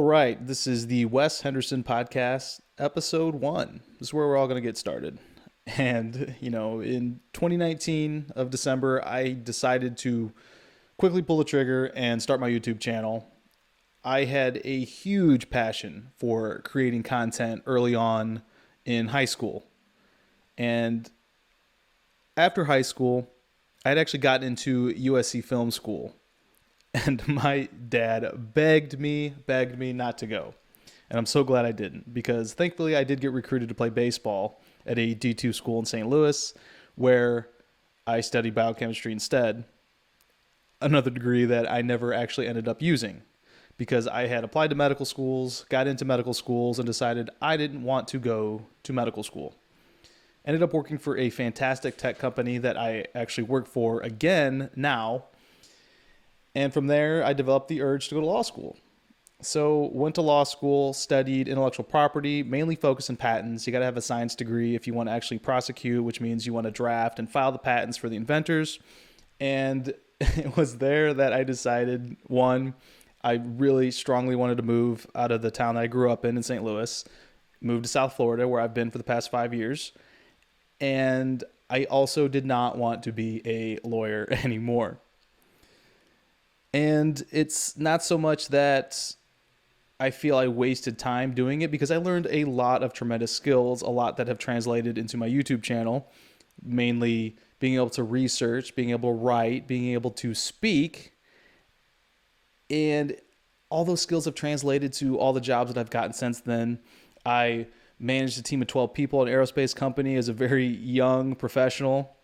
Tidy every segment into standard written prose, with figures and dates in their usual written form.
right, this is the Wes Henderson podcast, episode 1. This is where we're all going to get started. And, in 2019 of December, I decided to quickly pull the trigger and start my YouTube channel. I had a huge passion for creating content early on in high school. And after high school, I had actually gotten into USC Film School. And my dad begged me not to go. And I'm so glad I didn't, because thankfully I did get recruited to play baseball at a D2 school in St. Louis, where I studied biochemistry instead. Another degree that I never actually ended up using, because I had applied to medical schools, got into medical schools, and decided I didn't want to go to medical school. Ended up working for a fantastic tech company that I actually work for again now. And from there, I developed the urge to go to law school. So went to law school, studied intellectual property, mainly focused on patents. You got to have a science degree if you want to actually prosecute, which means you want to draft and file the patents for the inventors. And it was there that I decided, one, I really strongly wanted to move out of the town that I grew up in St. Louis, move to South Florida, where I've been for the past 5 years. And I also did not want to be a lawyer anymore. And it's not so much that I feel I wasted time doing it, because I learned a lot of tremendous skills, a lot that have translated into my YouTube channel, mainly being able to research, being able to write, being able to speak. And all those skills have translated to all the jobs that I've gotten since then. I managed a team of 12 people at an aerospace company as a very young professional.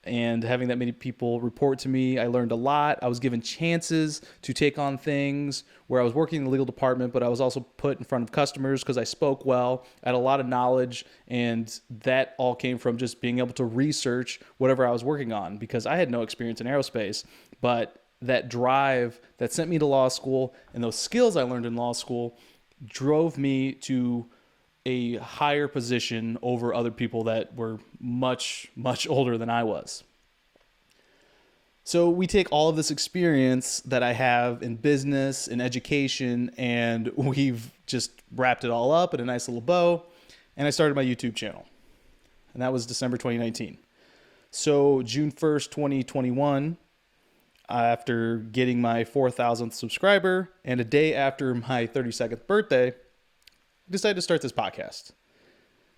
And having that many people report to me, I learned a lot. I was given chances to take on things where I was working in the legal department, but I was also put in front of customers because I spoke well. I had a lot of knowledge, and that all came from just being able to research whatever I was working on, because I had no experience in aerospace. But that drive that sent me to law school and those skills I learned in law school drove me to a higher position over other people that were much, much older than I was. So we take all of this experience that I have in business and education, and we've just wrapped it all up in a nice little bow. And I started my YouTube channel. And that was December 2019. So June 1st, 2021, after getting my 4,000th subscriber and a day after my 32nd birthday, decided to start this podcast,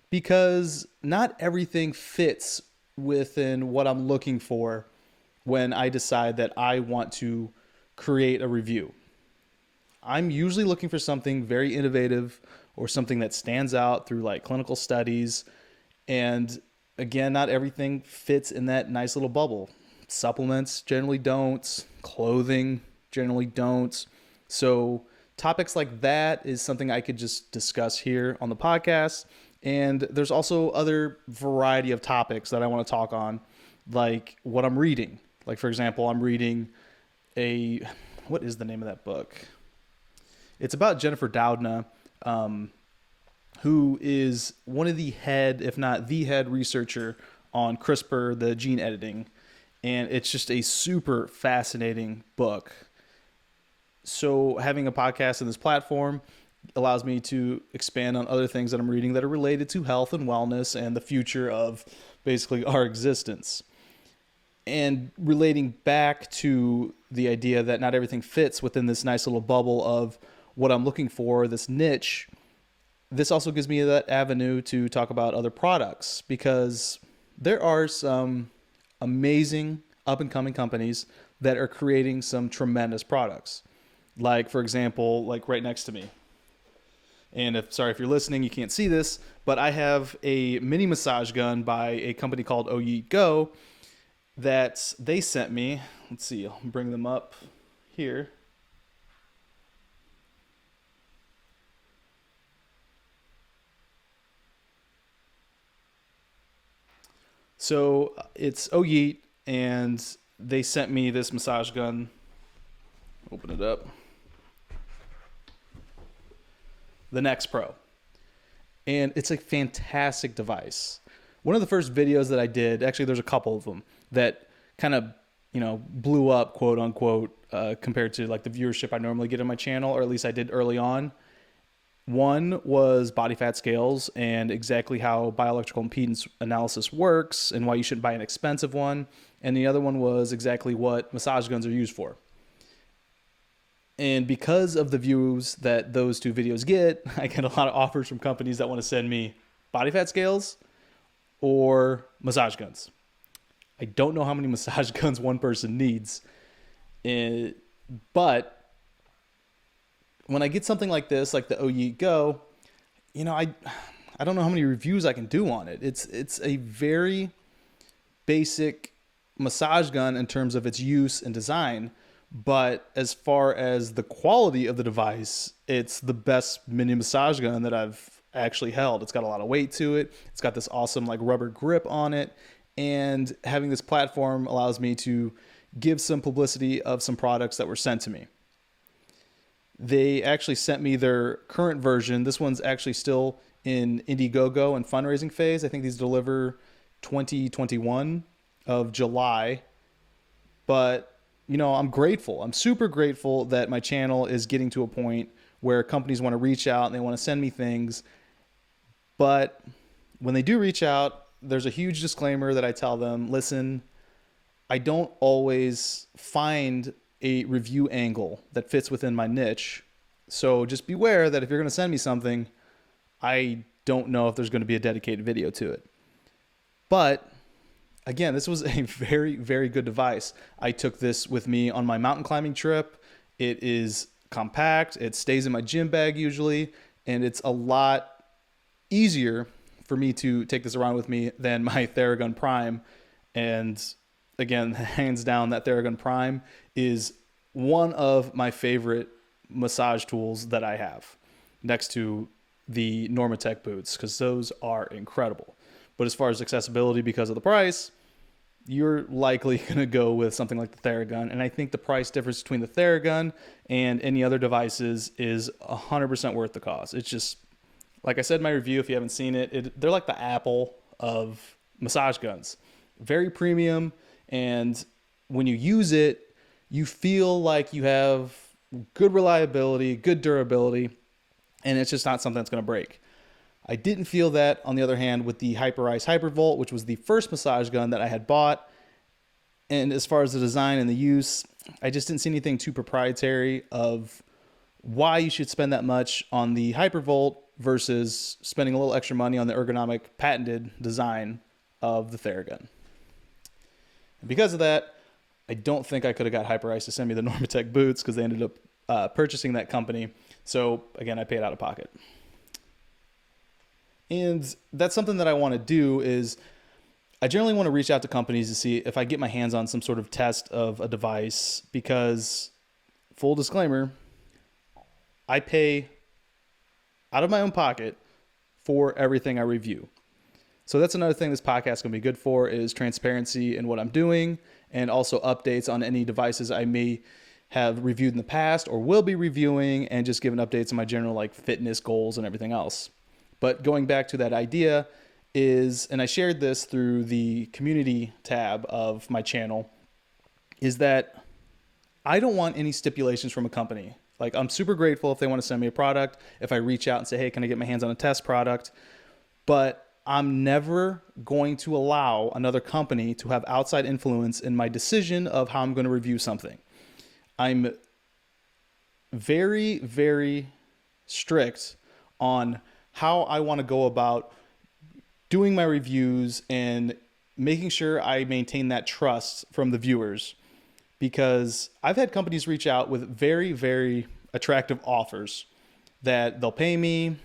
because not everything fits within what I'm looking for when I decide that I want to create a review. I'm usually looking for something very innovative or something that stands out through like clinical studies. And again, not everything fits in that nice little bubble. Supplements generally don't. Clothing generally don't. So topics like that is something I could just discuss here on the podcast. And there's also other variety of topics that I want to talk on, like what I'm reading. Like, for example, I'm reading what is the name of that book? It's about Jennifer Doudna, who is one of the head, if not the head researcher on CRISPR, the gene editing. And it's just a super fascinating book. So having a podcast in this platform allows me to expand on other things that I'm reading that are related to health and wellness and the future of basically our existence. And relating back to the idea that not everything fits within this nice little bubble of what I'm looking for, this niche, this also gives me that avenue to talk about other products, because there are some amazing up-and-coming companies that are creating some tremendous products. Like, for example, like right next to me. And if you're listening, you can't see this, but I have a mini massage gun by a company called Oh Yeet Go that they sent me. Let's see, I'll bring them up here. So it's Oh Yeet, and they sent me this massage gun. Open it up. The Next Pro. And it's a fantastic device. One of the first videos that I did, actually there's a couple of them that kind of, blew up, quote unquote, compared to like the viewership I normally get on my channel, or at least I did early on. One was body fat scales and exactly how bioelectrical impedance analysis works and why you shouldn't buy an expensive one. And the other one was exactly what massage guns are used for. And because of the views that those two videos get, I get a lot of offers from companies that want to send me body fat scales or massage guns. I don't know how many massage guns one person needs, but when I get something like this, like the OYE Go, I don't know how many reviews I can do on it. It's a very basic massage gun in terms of its use and design, but as far as the quality of the device, it's the best mini massage gun that I've actually held. It's got a lot of weight to it. It's got this awesome like rubber grip on it, and having this platform allows me to give some publicity of some products that were sent to me. They actually sent me their current version. This one's actually still in Indiegogo and fundraising phase. I think these deliver 2021 of July. But, I'm grateful. I'm super grateful that my channel is getting to a point where companies want to reach out and they want to send me things. But when they do reach out, there's a huge disclaimer that I tell them, listen, I don't always find a review angle that fits within my niche. So just beware that if you're going to send me something, I don't know if there's going to be a dedicated video to it. But again, this was a very, very good device. I took this with me on my mountain climbing trip. It is compact. It stays in my gym bag usually, and it's a lot easier for me to take this around with me than my Theragun Prime. And again, hands down, that Theragun Prime is one of my favorite massage tools that I have next to the Normatec boots, because those are incredible. But as far as accessibility, because of the price, you're likely going to go with something like the Theragun. And I think the price difference between the Theragun and any other devices is 100% worth the cost. It's just, like I said in my review, if you haven't seen it, they're like the Apple of massage guns. Very premium. And when you use it, you feel like you have good reliability, good durability, and it's just not something that's going to break. I didn't feel that, on the other hand, with the Hyperice Hypervolt, which was the first massage gun that I had bought. And as far as the design and the use, I just didn't see anything too proprietary of why you should spend that much on the Hypervolt versus spending a little extra money on the ergonomic patented design of the Theragun. And because of that, I don't think I could have got Hyperice to send me the Normatec boots, because they ended up purchasing that company. So again, I paid out of pocket. And that's something that I want to do is I generally want to reach out to companies to see if I get my hands on some sort of test of a device, because full disclaimer, I pay out of my own pocket for everything I review. So that's another thing this podcast is going to be good for, is transparency in what I'm doing, and also updates on any devices I may have reviewed in the past or will be reviewing, and just giving updates on my general like fitness goals and everything else. But going back to that idea is, and I shared this through the community tab of my channel, is that I don't want any stipulations from a company. Like, I'm super grateful if they want to send me a product, if I reach out and say, hey, can I get my hands on a test product? But I'm never going to allow another company to have outside influence in my decision of how I'm going to review something. I'm very, very strict on how I want to go about doing my reviews and making sure I maintain that trust from the viewers, because I've had companies reach out with very, very attractive offers that they'll pay me,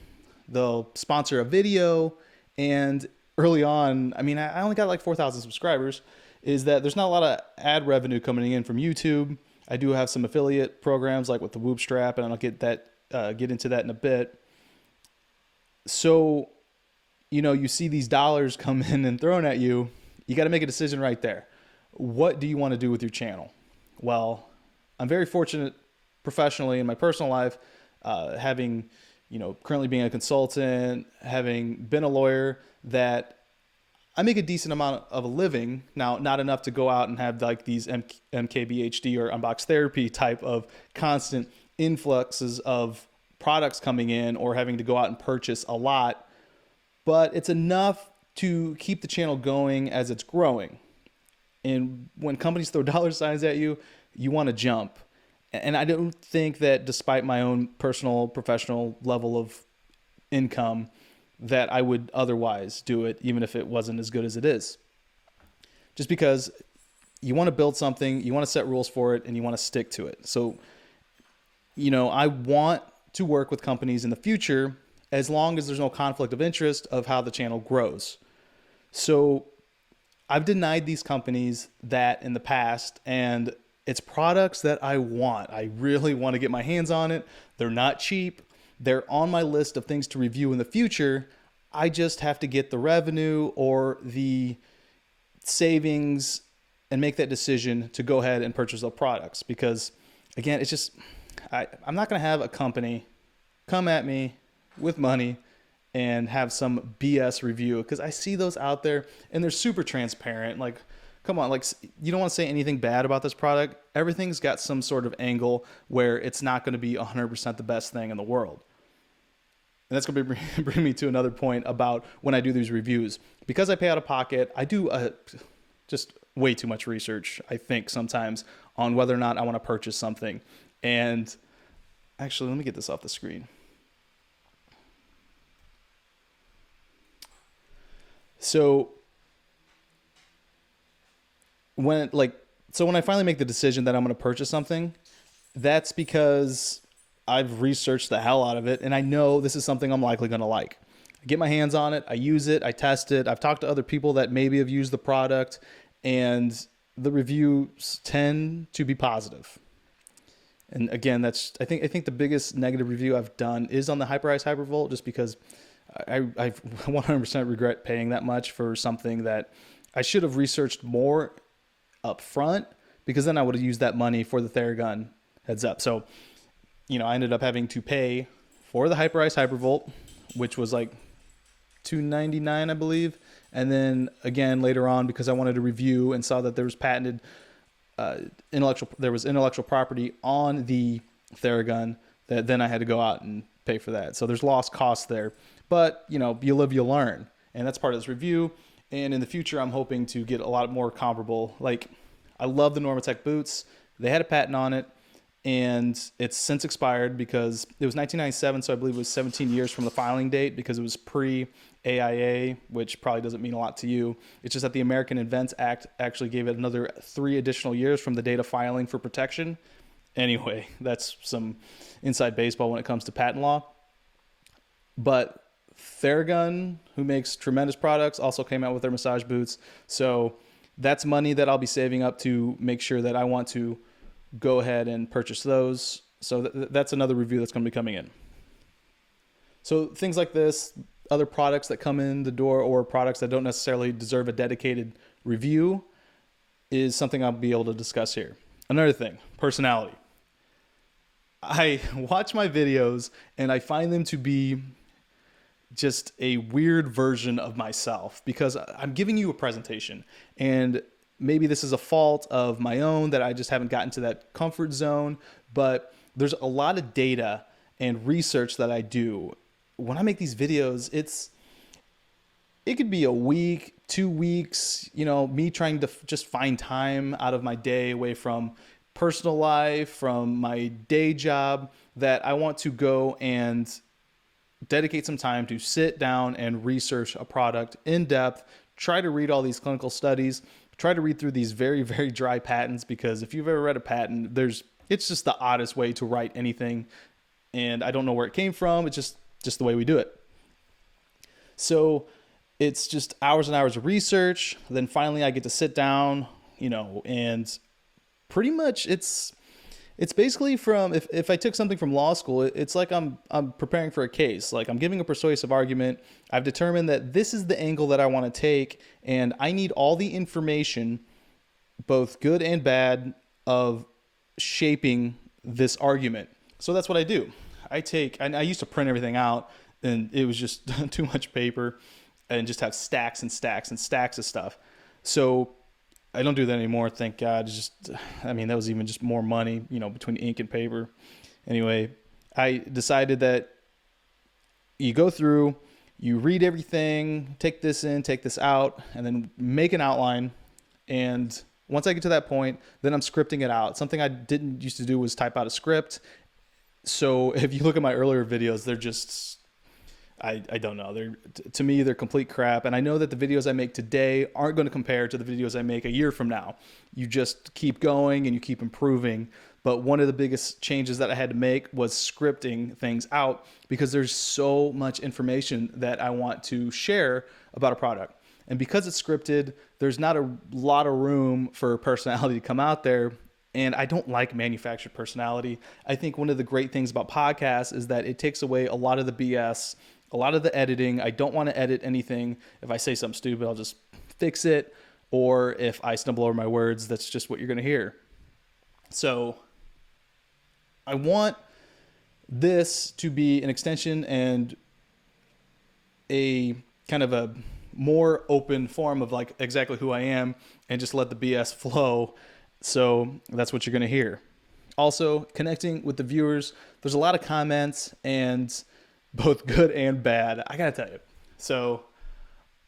they'll sponsor a video. And early on, I only got like 4,000 subscribers, is that there's not a lot of ad revenue coming in from YouTube. I do have some affiliate programs like with the Whoop Strap, and I'll get into that in a bit. So, you see these dollars come in and thrown at you. You got to make a decision right there. What do you want to do with your channel? Well, I'm very fortunate professionally in my personal life, having, currently being a consultant, having been a lawyer, that I make a decent amount of a living. Now, not enough to go out and have like these MKBHD or unbox therapy type of constant influxes of products coming in or having to go out and purchase a lot, but it's enough to keep the channel going as it's growing. And when companies throw dollar signs at you, you want to jump. And I don't think that, despite my own personal, professional level of income, that I would otherwise do it, even if it wasn't as good as it is. Just because you want to build something, you want to set rules for it, and you want to stick to it. So, I want to work with companies in the future as long as there's no conflict of interest of how the channel grows. So I've denied these companies that in the past, and it's products that I want. I really want to get my hands on it. They're not cheap. They're on my list of things to review in the future. I just have to get the revenue or the savings and make that decision to go ahead and purchase those products. Because again, it's just, I'm not going to have a company come at me with money and have some BS review, because I see those out there and they're super transparent. Like, come on, like, you don't want to say anything bad about this product. Everything's got some sort of angle where it's not going to be 100% the best thing in the world. And that's going to bring me to another point about when I do these reviews. Because I pay out of pocket, I do just way too much research, I think, sometimes on whether or not I want to purchase something. And actually, let me get this off the screen. So when I finally make the decision that I'm going to purchase something, that's because I've researched the hell out of it, and I know this is something I'm likely going to like. I get my hands on it, I use it, I test it, I've talked to other people that maybe have used the product, and the reviews tend to be positive. And again, that's I think the biggest negative review I've done is on the Hyperice Hypervolt, just because I 100% regret paying that much for something that I should have researched more up front, because then I would have used that money for the Theragun heads up. So, I ended up having to pay for the Hyperice Hypervolt, which was like $299, I believe. And then again, later on, because I wanted to review and saw that there was patented intellectual property on the Theragun, that then I had to go out and pay for that. So there's lost costs there. But, you live, you learn. And that's part of this review. And in the future, I'm hoping to get a lot more comparable. Like, I love the Normatec boots. They had a patent on it, and it's since expired because it was 1997, so I believe it was 17 years from the filing date, because it was pre-AIA, which probably doesn't mean a lot to you. It's just that the American Invents Act actually gave it another 3 additional years from the date of filing for protection. Anyway, that's some inside baseball when it comes to patent law. But Theragun, who makes tremendous products, also came out with their massage boots. So that's money that I'll be saving up to make sure that I want to go ahead and purchase those. So that's another review that's going to be coming in. So things like this, other products that come in the door or products that don't necessarily deserve a dedicated review, is something I'll be able to discuss here. Another thing, personality. I watch my videos and I find them to be just a weird version of myself, because I'm giving you a presentation, and maybe this is a fault of my own that I just haven't gotten to that comfort zone, but there's a lot of data and research that I do. When I make these videos, it could be a week, 2 weeks, me trying to just find time out of my day away from personal life, from my day job, that I want to go and dedicate some time to sit down and research a product in depth, try to read all these clinical studies, try to read through these very, very dry patents, because if you've ever read a patent, it's just the oddest way to write anything. And I don't know where it came from. It's just the way we do it. So it's just hours and hours of research. Then finally I get to sit down, and pretty much it's basically from, if I took something from law school, it's like I'm preparing for a case. Like, I'm giving a persuasive argument. I've determined that this is the angle that I want to take, and I need all the information, both good and bad, of shaping this argument. So that's what I do. I used to print everything out, and it was just too much paper, and just have stacks and stacks and stacks of stuff. So I don't do that anymore, thank God. That was even just more money, between ink and paper. Anyway, I decided that you go through, you read everything, take this in, take this out, and then make an outline. And once I get to that point, then I'm scripting it out. Something I didn't used to do was type out a script. So if you look at my earlier videos, they're just, I don't know. To me, they're complete crap. And I know that the videos I make today aren't going to compare to the videos I make a year from now. You just keep going and you keep improving. But one of the biggest changes that I had to make was scripting things out, because there's so much information that I want to share about a product. And because it's scripted, there's not a lot of room for personality to come out there. And I don't like manufactured personality. I think one of the great things about podcasts is that it takes away a lot of the BS, a lot of the editing. I don't want to edit anything. If I say something stupid, I'll just fix it. Or if I stumble over my words, that's just what you're going to hear. So I want this to be an extension and a kind of a more open form of like exactly who I am, and just let the BS flow. So that's what you're going to hear. Also, connecting with the viewers. There's a lot of comments, and both good and bad. I got to tell you. So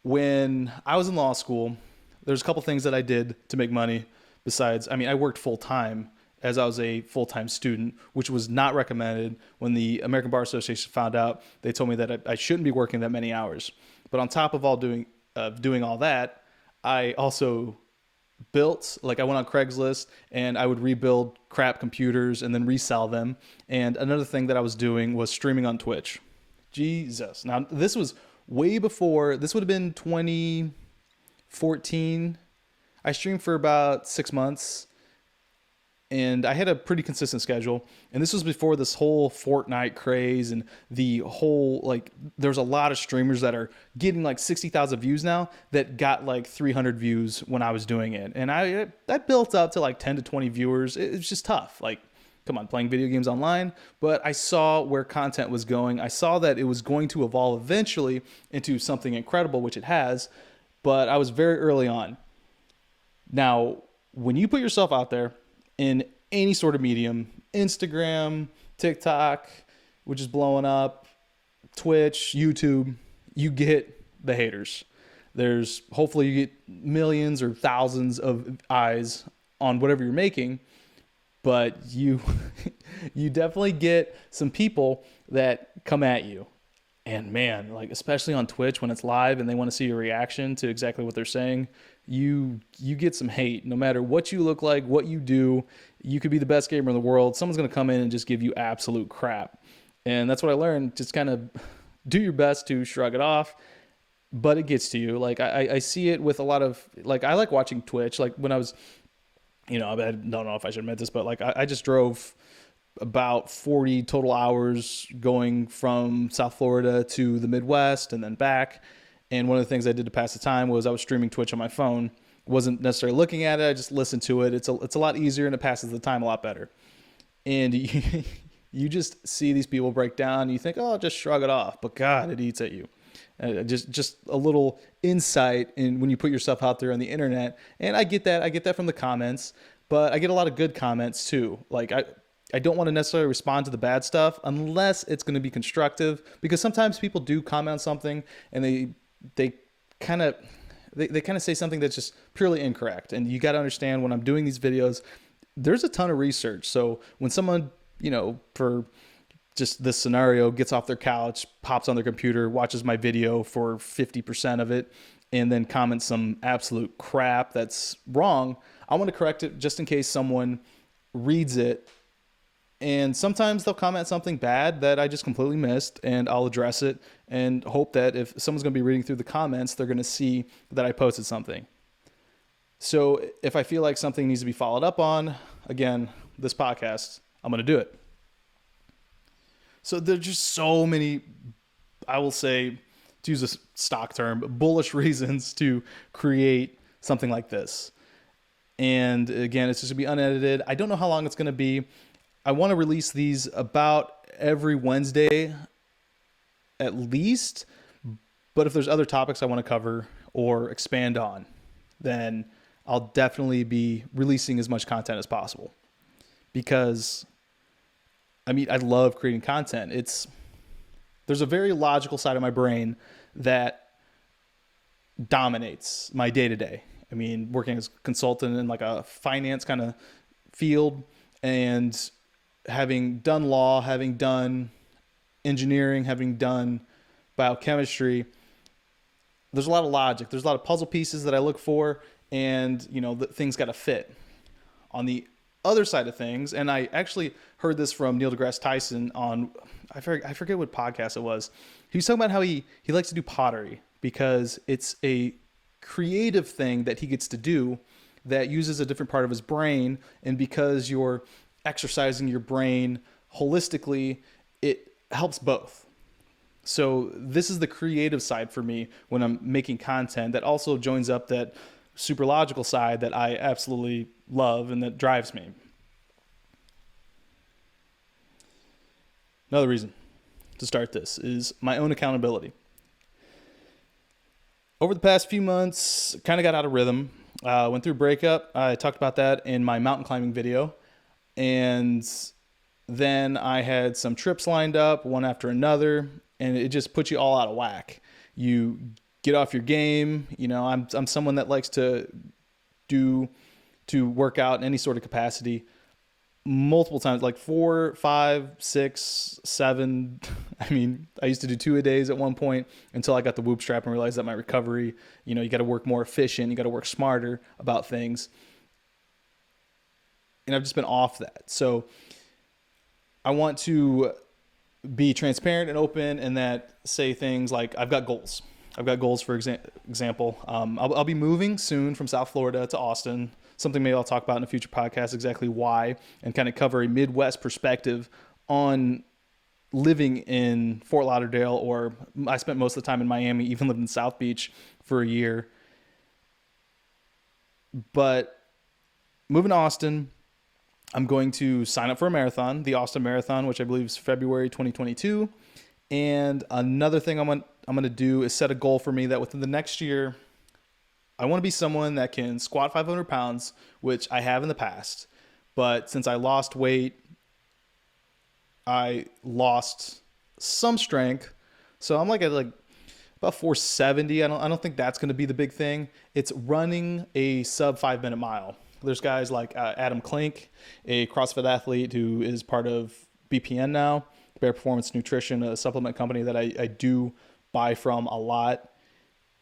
when I was in law school, there's a couple things that I did to make money besides, I worked full time as I was a full-time student, which was not recommended. When the American Bar Association found out, they told me that I shouldn't be working that many hours. But on top of doing all that, I also built, like I went on Craigslist and I would rebuild crap computers and then resell them. And another thing that I was doing was streaming on Twitch. Jesus. Now, this was way before, this would have been 2014. I streamed for about 6 months. And I had a pretty consistent schedule. And this was before this whole Fortnite craze and the whole, like, there's a lot of streamers that are getting like 60,000 views now that got like 300 views when I was doing it. And I built up to like 10 to 20 viewers. It was just tough. Like, come on, playing video games online. But I saw where content was going. I saw that it was going to evolve eventually into something incredible, which it has. But I was very early on. Now, when you put yourself out there, in any sort of medium, Instagram, TikTok, which is blowing up, Twitch, YouTube, you get the haters. There's hopefully you get millions or thousands of eyes on whatever you're making, but you definitely get some people that come at you. And man, like especially on Twitch when it's live and they want to see your reaction to exactly what they're saying, you get some hate. No matter what you look like, what you do, you could be the best gamer in the world. Someone's going to come in and just give you absolute crap. And that's what I learned. Just kind of do your best to shrug it off, but it gets to you. Like I see it with a lot of, like, I like watching Twitch. Like when I was, I don't know if I should admit this, but like I just drove about 40 total hours going from South Florida to the Midwest and then back. And one of the things I did to pass the time was I was streaming Twitch on my phone. Wasn't necessarily looking at it. I just listened to it. It's a lot easier and it passes the time a lot better. And you just see these people break down and you think, oh, just shrug it off. But God, it eats at you. Just a little insight in when you put yourself out there on the internet. And I get that. I get that from the comments. But I get a lot of good comments too. Like I don't want to necessarily respond to the bad stuff unless it's going to be constructive, because sometimes people do comment on something and they kind of say something that's just purely incorrect. And you got to understand, when I'm doing these videos, there's a ton of research. So when someone, for just this scenario, gets off their couch, pops on their computer, watches my video for 50% of it, and then comments some absolute crap that's wrong, I want to correct it just in case someone reads it. And sometimes they'll comment something bad that I just completely missed, and I'll address it and hope that if someone's going to be reading through the comments, they're going to see that I posted something. So if I feel like something needs to be followed up on, again, this podcast, I'm going to do it. So there's just so many, I will say, to use a stock term, bullish reasons to create something like this. And again, it's just going to be unedited. I don't know how long it's going to be. I want to release these about every Wednesday at least, but if there's other topics I want to cover or expand on, then I'll definitely be releasing as much content as possible, because I mean, I love creating content. There's a very logical side of my brain that dominates my day to day. I mean, working as a consultant in like a finance kind of field, and having done law, having done engineering, having done biochemistry, there's a lot of logic. There's a lot of puzzle pieces that I look for, and things got to fit. On the other side of things, and I actually heard this from Neil deGrasse Tyson on, I forget what podcast it was. He was talking about how he likes to do pottery because it's a creative thing that he gets to do that uses a different part of his brain, and because you're exercising your brain holistically, it helps both. So this is the creative side for me when I'm making content that also joins up that super logical side that I absolutely love and that drives me. Another reason to start this is my own accountability. Over the past few months, kind of got out of rhythm. Went through a breakup. I talked about that in my mountain climbing video. And then I had some trips lined up, one after another, and it just puts you all out of whack. You get off your game. I'm someone that likes to work out in any sort of capacity multiple times, like 4, 5, 6, 7. I mean, I used to do 2 a days at one point until I got the Whoop strap and realized that my recovery, you got to work more efficient. You got to work smarter about things. And I've just been off that. So I want to be transparent and open, and that say things like I've got goals. I've got goals, for example. I'll be moving soon from South Florida to Austin. Something maybe I'll talk about in a future podcast, exactly why, and kind of cover a Midwest perspective on living in Fort Lauderdale, or I spent most of the time in Miami, even lived in South Beach for a year. But moving to Austin, I'm going to sign up for a marathon, the Austin Marathon, which I believe is February 2022. And another thing I'm going to do is set a goal for me that within the next year, I want to be someone that can squat 500 pounds, which I have in the past. But since I lost weight, I lost some strength. So I'm at about 470. I don't think that's going to be the big thing. It's running a sub 5-minute mile. There's guys like Adam Klink, a CrossFit athlete who is part of BPN now, Bear Performance Nutrition, a supplement company that I do buy from a lot.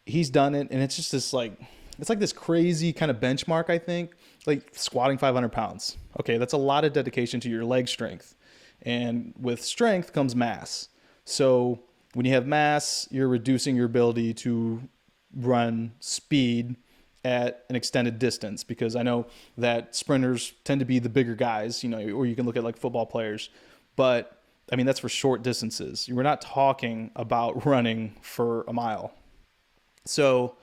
He's done it, and it's just this it's like this crazy kind of benchmark, I think, like squatting 500 pounds. Okay, that's a lot of dedication to your leg strength. And with strength comes mass. So when you have mass, you're reducing your ability to run speed at an extended distance, because I know that sprinters tend to be the bigger guys, or you can look at like football players. But I mean, that's for short distances. We're not talking about running for a mile. So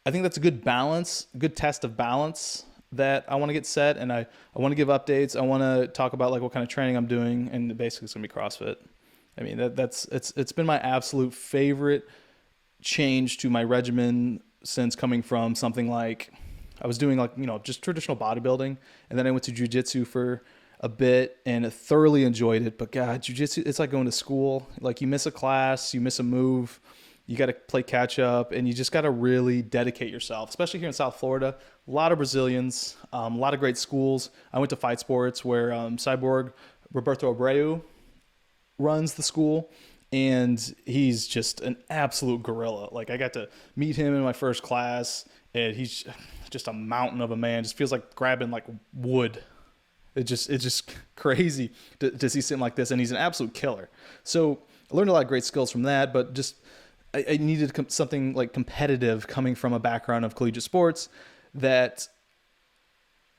I think that's a good balance, good test of balance that I want to get set. And I want to give updates. I want to talk about like what kind of training I'm doing. And basically it's going to be CrossFit. I mean, it's been my absolute favorite change to my regimen since coming from something like, I was doing just traditional bodybuilding. And then I went to jiu-jitsu for a bit and thoroughly enjoyed it. But God, jiu-jitsu, it's like going to school. Like you miss a class, you miss a move, you got to play catch up, and you just got to really dedicate yourself, especially here in South Florida. A lot of Brazilians, a lot of great schools. I went to Fight Sports where Cyborg Roberto Abreu runs the school, and he's just an absolute gorilla. Like I got to meet him in my first class, and he's just a mountain of a man. Just feels like grabbing like wood. It's just crazy to see something like this, and he's an absolute killer. So I learned a lot of great skills from that, but just I needed something like competitive coming from a background of collegiate sports that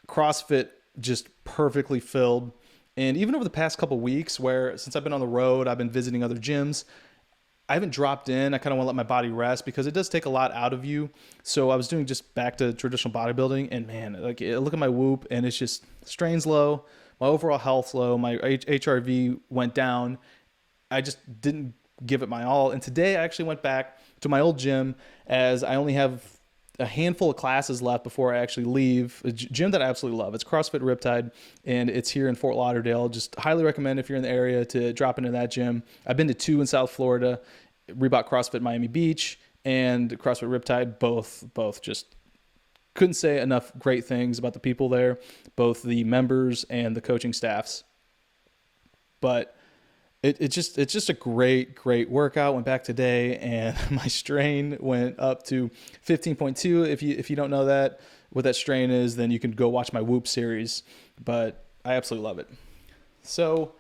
CrossFit just perfectly filled. And even over the past couple of weeks, where since I've been on the road, I've been visiting other gyms, I haven't dropped in. I kind of want to let my body rest because it does take a lot out of you. So I was doing just back to traditional bodybuilding, and man, like look at my Whoop, and it's just strains low, my overall health's low, my HRV went down. I just didn't give it my all. And today I actually went back to my old gym, as I only have a handful of classes left before I actually leave. A gym that I absolutely love. It's CrossFit Riptide, and it's here in Fort Lauderdale. Just highly recommend if you're in the area to drop into that gym. I've been to 2 in South Florida, Reebok CrossFit Miami Beach and CrossFit Riptide. Both just couldn't say enough great things about the people there, both the members and the coaching staffs. But it's just a great workout. Went back today, and my strain went up to 15.2. If you don't know what that strain is, then you can go watch my Whoop series. But I absolutely love it. So,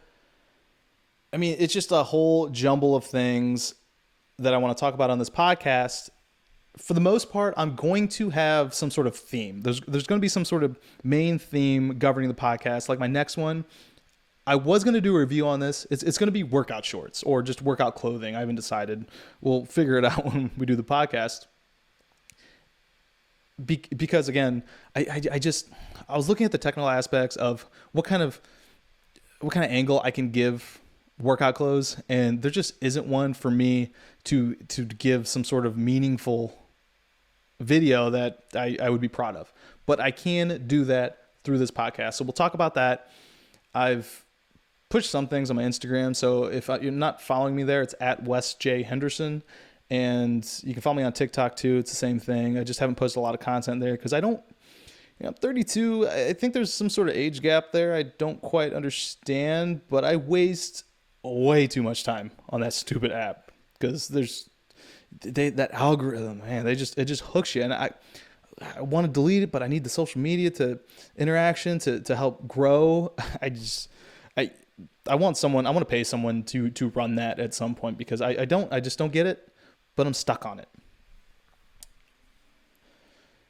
I mean, it's just a whole jumble of things that I want to talk about on this podcast. For the most part, I'm going to have some sort of theme. There's going to be some sort of main theme governing the podcast. Like my next one, I was going to do a review on this. It's going to be workout shorts or just workout clothing. I haven't decided. We'll figure it out when we do the podcast. Because again, I was looking at the technical aspects of what kind of angle I can give workout clothes, and there just isn't one for me to give some sort of meaningful video that I would be proud of. But I can do that through this podcast. So we'll talk about that. I've pushed some things on my Instagram. So if you're not following me there, it's at Wes J. Henderson. And you can follow me on TikTok too. It's the same thing. I just haven't posted a lot of content there because I'm 32. I think there's some sort of age gap there. I don't quite understand, but I waste way too much time on that stupid app because that algorithm, man, it just hooks you. And I want to delete it, but I need the social media interaction to help grow. I want to pay someone to run that at some point because I just don't get it, but I'm stuck on it.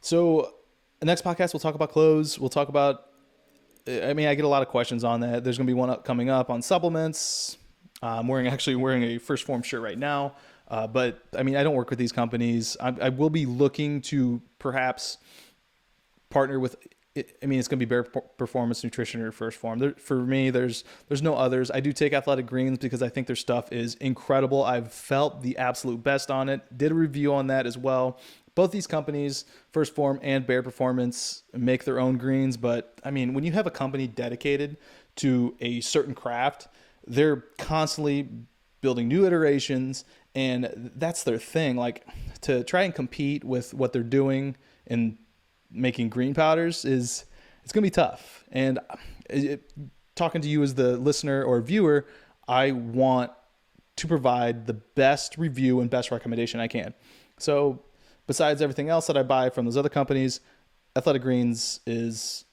So the next podcast, we'll talk about clothes. We'll talk about, I get a lot of questions on that. There's going to be one coming up on supplements. I'm wearing a First Form shirt right now. But I don't work with these companies. I will be looking to perhaps partner with, it's going to be Bare Performance Nutrition or First Form. For me, there's no others. I do take Athletic Greens because I think their stuff is incredible. I've felt the absolute best on it. Did a review on that as well. Both these companies, First Form and Bare Performance, make their own greens. But when you have a company dedicated to a certain craft, they're constantly building new iterations, and that's their thing. Like, to try and compete with what they're doing in making green powders it's going to be tough. And talking to you as the listener or viewer, I want to provide the best review and best recommendation I can. So besides everything else that I buy from those other companies, Athletic Greens is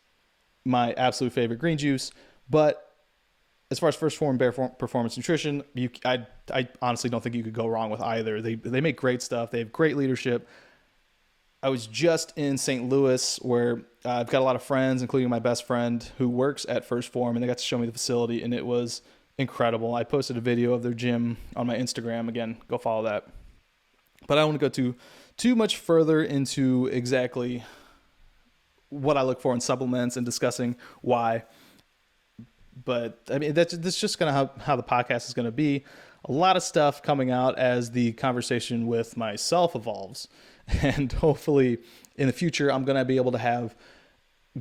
my absolute favorite green juice. But as far as First Form, Bare Performance Nutrition, I honestly don't think you could go wrong with either. They make great stuff. They have great leadership. I was just in St. Louis where I've got a lot of friends, including my best friend who works at First Form, and they got to show me the facility, and it was incredible. I posted a video of their gym on my Instagram. Again, go follow that. But I don't want to go too much further into exactly what I look for in supplements and discussing why. But that's just going to how the podcast is going to be. A lot of stuff coming out as the conversation with myself evolves. And hopefully in the future, I'm going to be able to have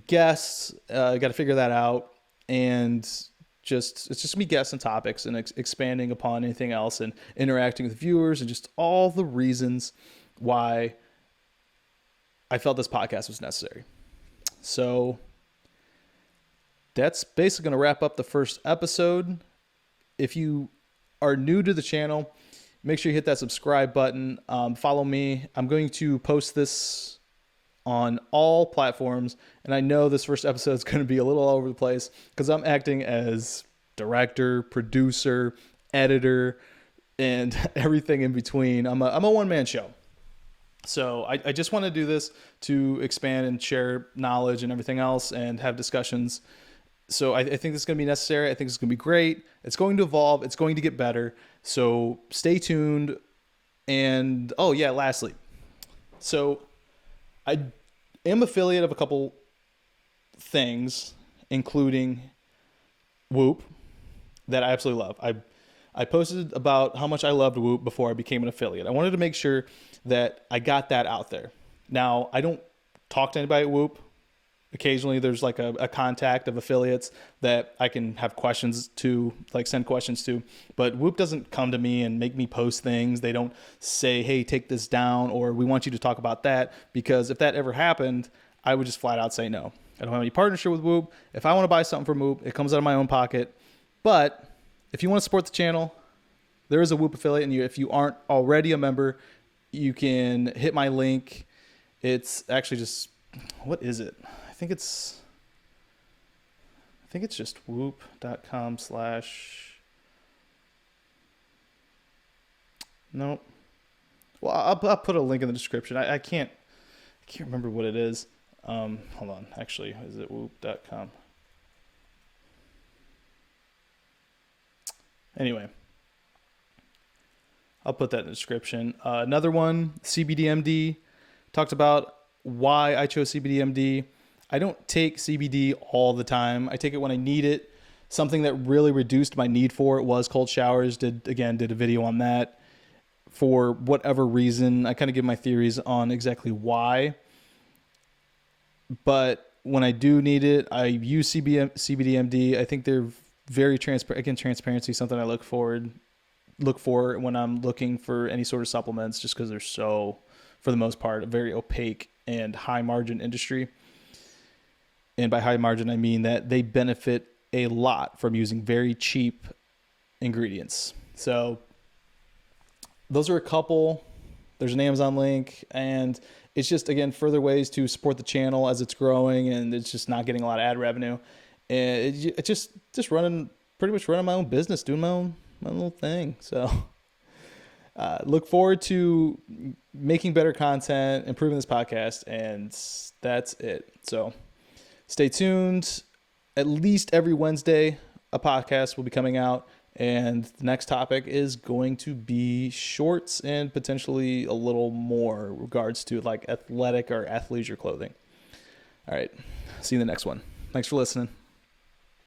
guests. Got to figure that out. And it's just going to be guests and topics and expanding upon anything else and interacting with viewers and just all the reasons why I felt this podcast was necessary. So that's basically going to wrap up the first episode. If you are new to the channel, make sure you hit that subscribe button. Follow me. I'm going to post this on all platforms. And I know this first episode is going to be a little all over the place because I'm acting as director, producer, editor, and everything in between. I'm a one-man show. So I just want to do this to expand and share knowledge and everything else and have discussions. So I think this is going to be necessary. I think it's going to be great. It's going to evolve. It's going to get better. So stay tuned. And, lastly. So I am affiliate of a couple things, including Whoop, that I absolutely love. I posted about how much I loved Whoop before I became an affiliate. I wanted to make sure that I got that out there. Now, I don't talk to anybody at Whoop. Occasionally there's like a contact of affiliates that I can have questions to, like send questions to, but Whoop doesn't come to me and make me post things. They don't say, hey, take this down, or we want you to talk about that, because if that ever happened, I would just flat out say no. I don't have any partnership with Whoop. If I want to buy something from Whoop, it comes out of my own pocket. But if you want to support the channel, there is a Whoop affiliate, and if you aren't already a member, you can hit my link. It's actually just, what is it? I think it's just whoop.com/ nope. Well, I'll put a link in the description. I can't remember what it is. Hold on. Actually, is it whoop.com? Anyway, I'll put that in the description. Another one, CBDMD. Talked about why I chose CBDMD. I don't take CBD all the time. I take it when I need it. Something that really reduced my need for it was cold showers. Did a video on that. For whatever reason, I kind of give my theories on exactly why. But when I do need it, I use CBDMD. I think they're very transparent. Again, transparency is something I look for when I'm looking for any sort of supplements, just because they're so, for the most part, a very opaque and high margin industry. And by high margin, I mean that they benefit a lot from using very cheap ingredients. So those are a couple. There's an Amazon link, and it's just, again, further ways to support the channel as it's growing and it's just not getting a lot of ad revenue. And it's just pretty much running my own business, doing my own little thing. So look forward to making better content, improving this podcast, and that's it. So stay tuned. At least every Wednesday, a podcast will be coming out, and the next topic is going to be shorts and potentially a little more in regards to like athletic or athleisure clothing. All right. See you in the next one. Thanks for listening.